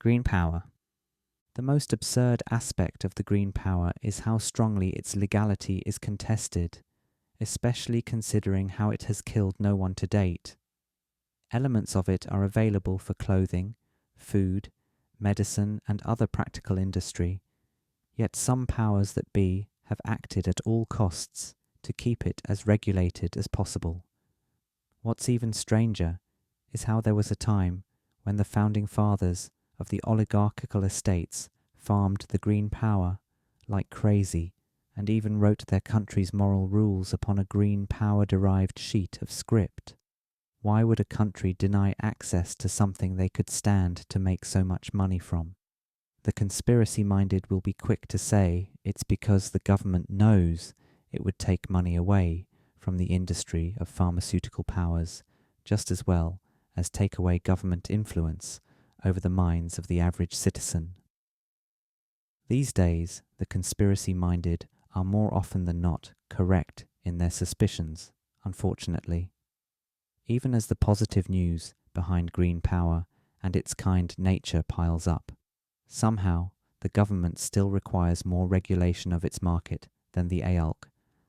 Green power. The most absurd aspect of the green power is how strongly its legality is contested, especially considering how it has killed no one to date. Elements of it are available for clothing, food, medicine, and other practical industry, yet some powers that be have acted at all costs to keep it as regulated as possible. What's even stranger is how there was a time when the founding fathers of the oligarchical estates farmed the green power like crazy and even wrote their country's moral rules upon a green power-derived sheet of script. Why would a country deny access to something they could stand to make so much money from? The conspiracy-minded will be quick to say it's because the government knows it would take money away from the industry of pharmaceutical powers just as well as take away government influence over the minds of the average citizen. These days, the conspiracy-minded are more often than not correct in their suspicions, unfortunately. Even as the positive news behind green power and its kind nature piles up, somehow the government still requires more regulation of its market than the ALC,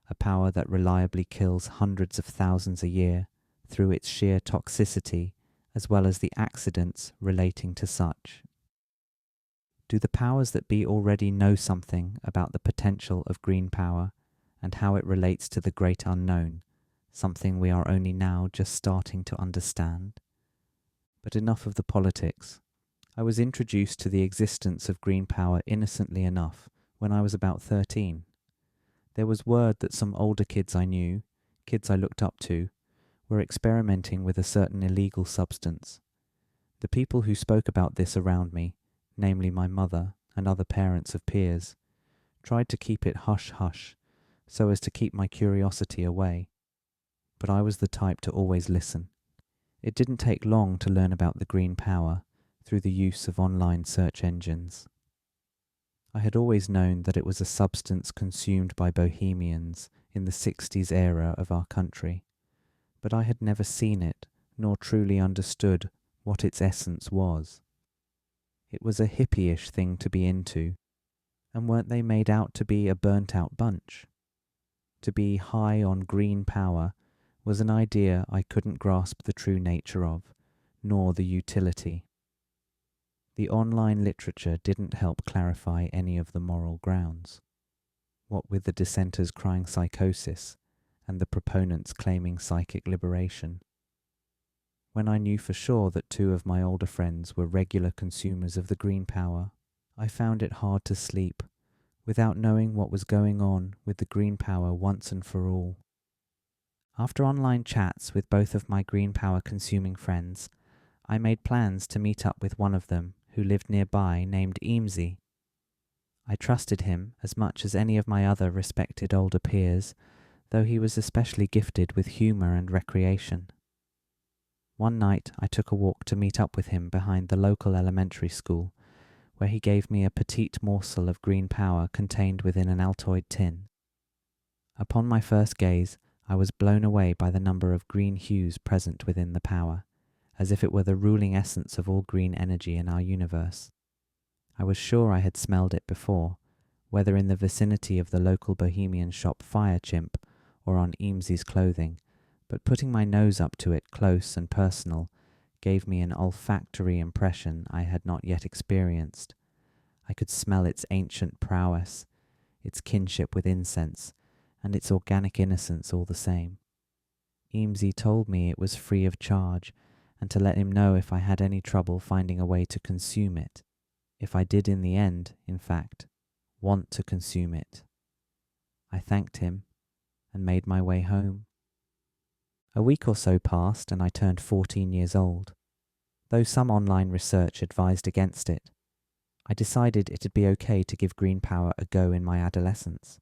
a power that reliably kills hundreds of thousands a year through its sheer toxicity as well as the accidents relating to such. Do the powers that be already know something about the potential of green power and how it relates to the great unknown, something we are only now just starting to understand? But enough of the politics. I was introduced to the existence of green power innocently enough when I was about 13. There was word that some older kids I knew, kids I looked up to, were experimenting with a certain illegal substance. The people who spoke about this around me, namely my mother and other parents of peers, tried to keep it hush-hush so as to keep my curiosity away. But I was the type to always listen. It didn't take long to learn about the green power through the use of online search engines. I had always known that it was a substance consumed by bohemians in the 60s era of our country, but I had never seen it nor truly understood what its essence was. It was a hippie-ish thing to be into, and weren't they made out to be a burnt-out bunch? To be high on green power was an idea I couldn't grasp the true nature of, nor the utility. The online literature didn't help clarify any of the moral grounds. What with the dissenters crying psychosis and the proponents claiming psychic liberation. When I knew for sure that two of my older friends were regular consumers of the green power, I found it hard to sleep without knowing what was going on with the green power once and for all. After online chats with both of my green power consuming friends, I made plans to meet up with one of them who lived nearby named Eamesy. I trusted him as much as any of my other respected older peers, though he was especially gifted with humour and recreation. One night I took a walk to meet up with him behind the local elementary school, where he gave me a petite morsel of green power contained within an Altoid tin. Upon my first gaze, I was blown away by the number of green hues present within the power, as if it were the ruling essence of all green energy in our universe. I was sure I had smelled it before, whether in the vicinity of the local bohemian shop Fire Chimp or on Eamesy's clothing, but putting my nose up to it close and personal gave me an olfactory impression I had not yet experienced. I could smell its ancient prowess, its kinship with incense, and its organic innocence all the same. Eamesy told me it was free of charge, and to let him know if I had any trouble finding a way to consume it, if I did in the end, in fact, want to consume it. I thanked him and made my way home. A week or so passed and I turned 14 years old. Though some online research advised against it, I decided it'd be okay to give green power a go in my adolescence.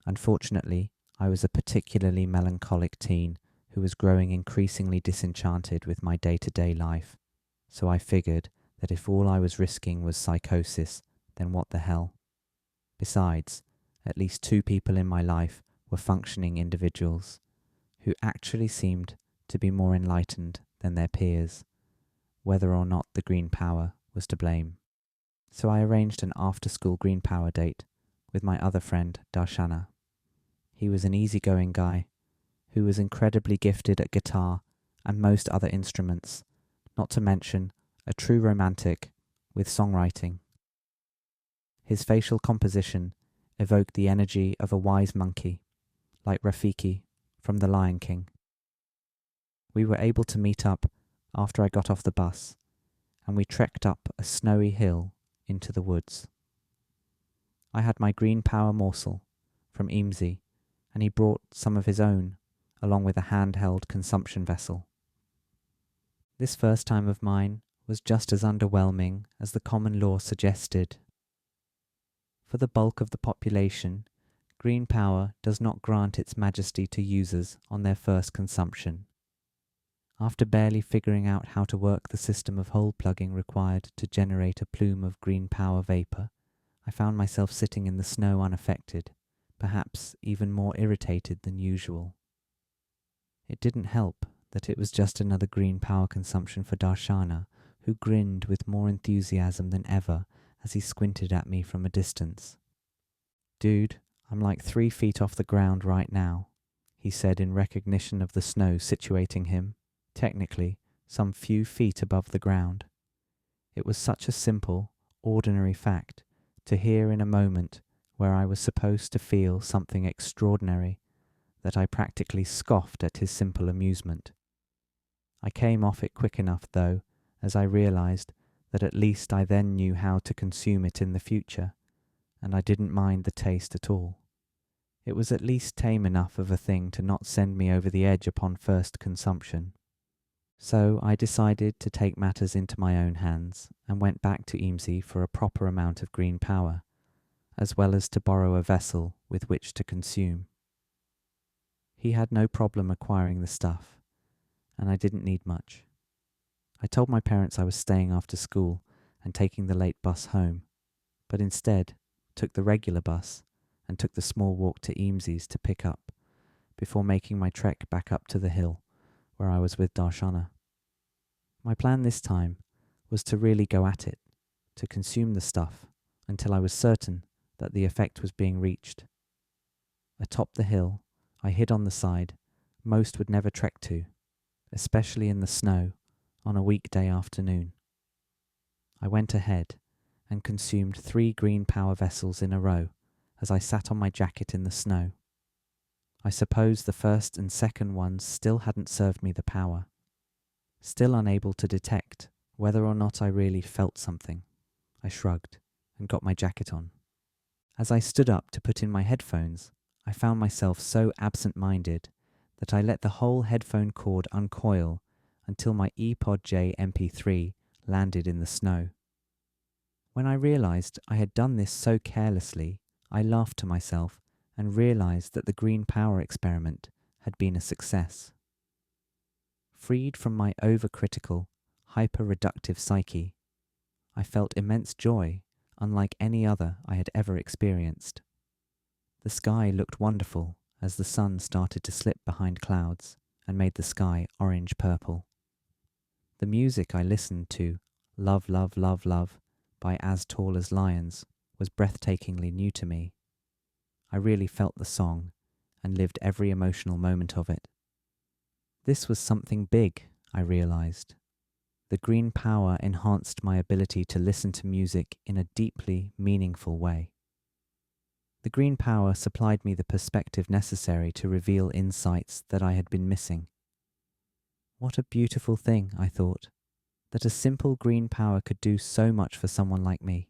Unfortunately, I was a particularly melancholic teen who was growing increasingly disenchanted with my day-to-day life, so I figured that if all I was risking was psychosis, then what the hell? Besides, at least two people in my life were functioning individuals who actually seemed to be more enlightened than their peers, whether or not the green power was to blame. So I arranged an after-school green power date with my other friend, Darshana. He was an easygoing guy who was incredibly gifted at guitar and most other instruments, not to mention a true romantic with songwriting. His facial composition evoked the energy of a wise monkey, like Rafiki from The Lion King. We were able to meet up after I got off the bus, and we trekked up a snowy hill into the woods. I had my green power morsel from Eamsey, and he brought some of his own, along with a handheld consumption vessel. This first time of mine was just as underwhelming as the common law suggested. For the bulk of the population, green power does not grant its majesty to users on their first consumption. After barely figuring out how to work the system of hole plugging required to generate a plume of green power vapour, I found myself sitting in the snow unaffected, perhaps even more irritated than usual. It didn't help that it was just another green power consumption for Darshana, who grinned with more enthusiasm than ever as he squinted at me from a distance. "Dude, I'm like 3 feet off the ground right now," he said in recognition of the snow situating him, technically, some few feet above the ground. It was such a simple, ordinary fact to hear in a moment where I was supposed to feel something extraordinary that I practically scoffed at his simple amusement. I came off it quick enough, though, as I realised that at least I then knew how to consume it in the future, and I didn't mind the taste at all. It was at least tame enough of a thing to not send me over the edge upon first consumption. So I decided to take matters into my own hands and went back to Eamsey for a proper amount of green power, as well as to borrow a vessel with which to consume. He had no problem acquiring the stuff, and I didn't need much. I told my parents I was staying after school and taking the late bus home, but instead took the regular bus and took the small walk to Eamsey's to pick up, before making my trek back up to the hill where I was with Darshana. My plan this time was to really go at it, to consume the stuff until I was certain that the effect was being reached. Atop the hill, I hid on the side most would never trek to, especially in the snow on a weekday afternoon. I went ahead and consumed 3 green power vessels in a row as I sat on my jacket in the snow. I suppose the first and second ones still hadn't served me the power. Still unable to detect whether or not I really felt something, I shrugged and got my jacket on. As I stood up to put in my headphones, I found myself so absent-minded that I let the whole headphone cord uncoil until my ePod J MP3 landed in the snow. When I realised I had done this so carelessly, I laughed to myself and realised that the green power experiment had been a success. Freed from my overcritical, hyper-reductive psyche, I felt immense joy, unlike any other I had ever experienced. The sky looked wonderful as the sun started to slip behind clouds and made the sky orange-purple. The music I listened to, Love, Love, Love, Love, by As Tall as Lions, was breathtakingly new to me. I really felt the song and lived every emotional moment of it. This was something big, I realised. The green power enhanced my ability to listen to music in a deeply meaningful way. The green power supplied me the perspective necessary to reveal insights that I had been missing. What a beautiful thing, I thought, that a simple green power could do so much for someone like me.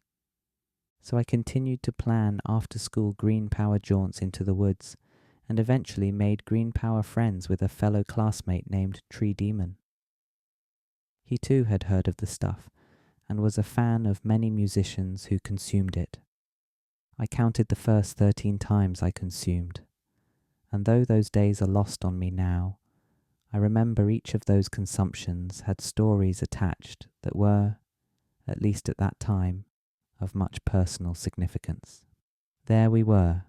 So I continued to plan after-school green power jaunts into the woods, and eventually made green power friends with a fellow classmate named Tree Demon. He too had heard of the stuff, and was a fan of many musicians who consumed it. I counted the first 13 times I consumed, and though those days are lost on me now, I remember each of those consumptions had stories attached that were, at least at that time, of much personal significance. There we were,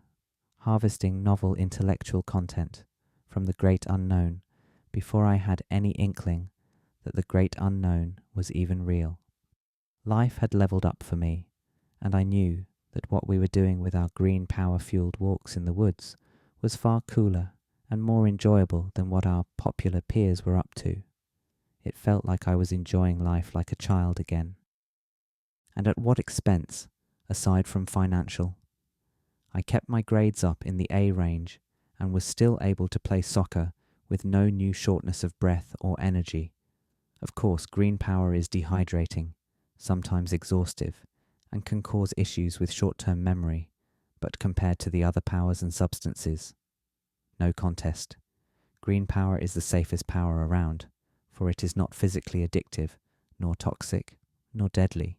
harvesting novel intellectual content from the great unknown before I had any inkling that the great unknown was even real. Life had leveled up for me, and I knew that what we were doing with our green power-fueled walks in the woods was far cooler and more enjoyable than what our popular peers were up to. It felt like I was enjoying life like a child again. And at what expense, aside from financial? I kept my grades up in the A range and was still able to play soccer with no new shortness of breath or energy. Of course, green power is dehydrating, sometimes exhaustive, and can cause issues with short-term memory, but compared to the other powers and substances, no contest. Green power is the safest power around, for it is not physically addictive, nor toxic, nor deadly.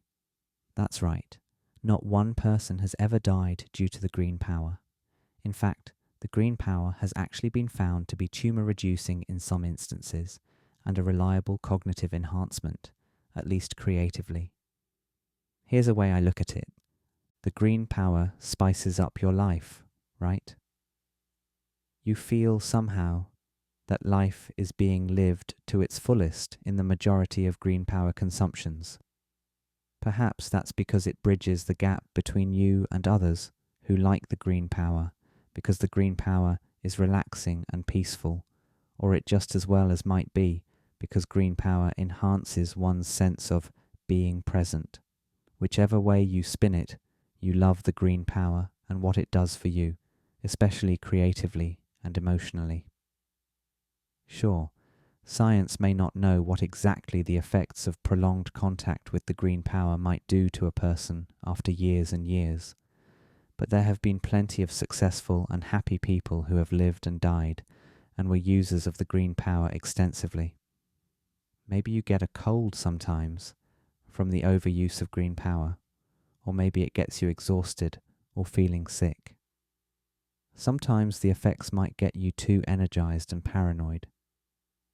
That's right, not one person has ever died due to the green power. In fact, the green power has actually been found to be tumor-reducing in some instances, and a reliable cognitive enhancement, at least creatively. Here's a way I look at it. The green power spices up your life, right? You feel somehow that life is being lived to its fullest in the majority of green power consumptions. Perhaps that's because it bridges the gap between you and others who like the green power, because the green power is relaxing and peaceful, or it just as well as might be because green power enhances one's sense of being present. Whichever way you spin it, you love the green power and what it does for you, especially creatively and emotionally. Sure, science may not know what exactly the effects of prolonged contact with the green power might do to a person after years and years, but there have been plenty of successful and happy people who have lived and died and were users of the green power extensively. Maybe you get a cold sometimes from the overuse of green power, or maybe it gets you exhausted or feeling sick. Sometimes the effects might get you too energized and paranoid,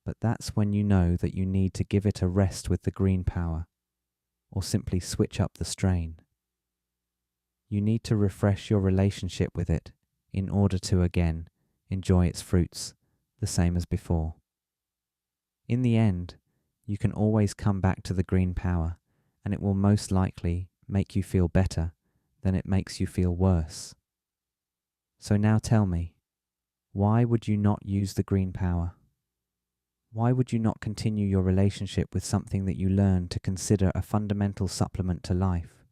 but that's when you know that you need to give it a rest with the green power, or simply switch up the strain. You need to refresh your relationship with it in order to again enjoy its fruits the same as before. In the end, you can always come back to the green power, and it will most likely make you feel better than it makes you feel worse. So now tell me, why would you not use the green power? Why would you not continue your relationship with something that you learn to consider a fundamental supplement to life?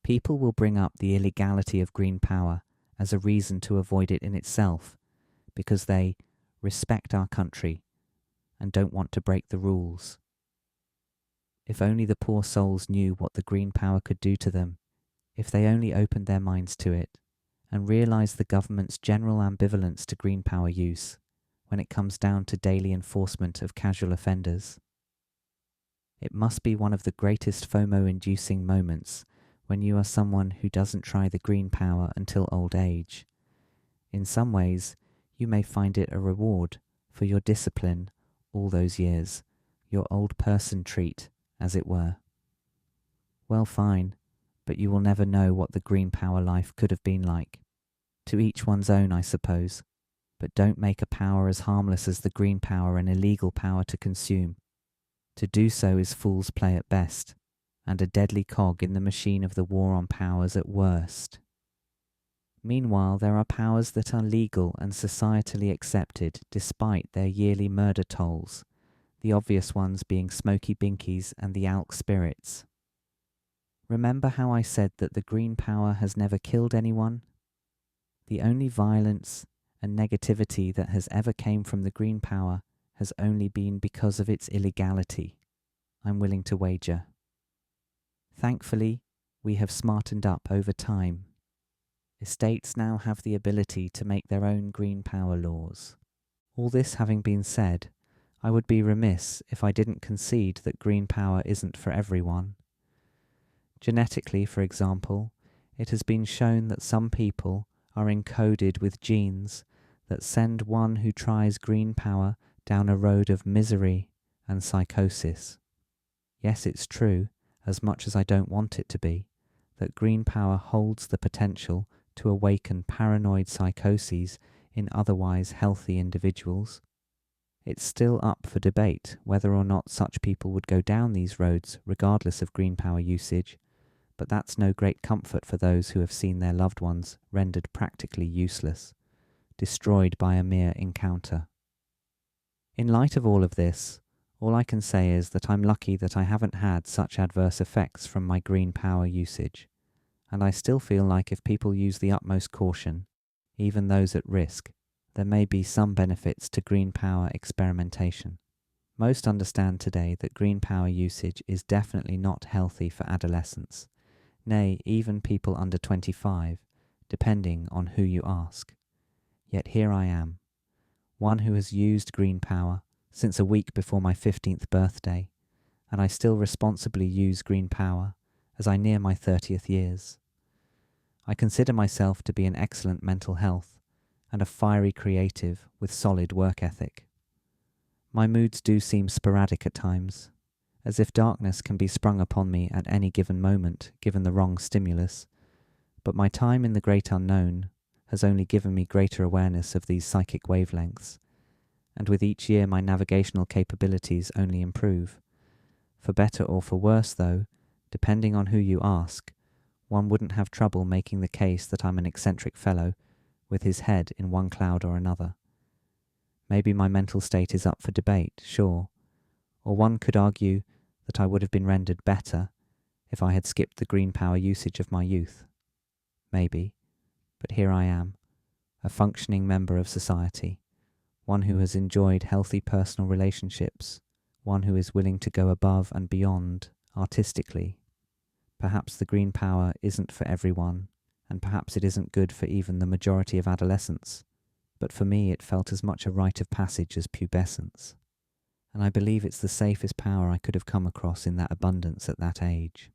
People will bring up the illegality of green power as a reason to avoid it in itself, because they respect our country and don't want to break the rules. If only the poor souls knew what the green power could do to them, if they only opened their minds to it, and realized the government's general ambivalence to green power use when it comes down to daily enforcement of casual offenders. It must be one of the greatest FOMO-inducing moments when you are someone who doesn't try the green power until old age. In some ways, you may find it a reward for your discipline all those years, your old person treat, as it were. Well, fine, but you will never know what the green power life could have been like. To each one's own, I suppose, but don't make a power as harmless as the green power an illegal power to consume. To do so is fool's play at best, and a deadly cog in the machine of the war on powers at worst. Meanwhile, there are powers that are legal and societally accepted despite their yearly murder tolls, the obvious ones being smoky binkies and the alk spirits. Remember how I said that the green power has never killed anyone? The only violence and negativity that has ever came from the green power has only been because of its illegality, I'm willing to wager. Thankfully, we have smartened up over time. Estates now have the ability to make their own green power laws. All this having been said, I would be remiss if I didn't concede that green power isn't for everyone. Genetically, for example, it has been shown that some people are encoded with genes that send one who tries green power down a road of misery and psychosis. Yes, it's true, as much as I don't want it to be, that green power holds the potential to awaken paranoid psychoses in otherwise healthy individuals. It's still up for debate whether or not such people would go down these roads regardless of green power usage, but that's no great comfort for those who have seen their loved ones rendered practically useless, destroyed by a mere encounter. In light of all of this, all I can say is that I'm lucky that I haven't had such adverse effects from my green power usage, and I still feel like if people use the utmost caution, even those at risk, there may be some benefits to green power experimentation. Most understand today that green power usage is definitely not healthy for adolescents, nay, even people under 25, depending on who you ask. Yet here I am, one who has used green power since a week before my 15th birthday, and I still responsibly use green power as I near my 30th years. I consider myself to be in excellent mental health and a fiery creative with solid work ethic. My moods do seem sporadic at times, as if darkness can be sprung upon me at any given moment given the wrong stimulus, but my time in the great unknown has only given me greater awareness of these psychic wavelengths, and with each year my navigational capabilities only improve. For better or for worse though, depending on who you ask, one wouldn't have trouble making the case that I'm an eccentric fellow with his head in one cloud or another. Maybe my mental state is up for debate, sure, or one could argue that I would have been rendered better if I had skipped the green power usage of my youth. Maybe, but here I am, a functioning member of society, one who has enjoyed healthy personal relationships, one who is willing to go above and beyond artistically. Perhaps the green power isn't for everyone, and perhaps it isn't good for even the majority of adolescents, but for me it felt as much a rite of passage as pubescence, and I believe it's the safest power I could have come across in that abundance at that age.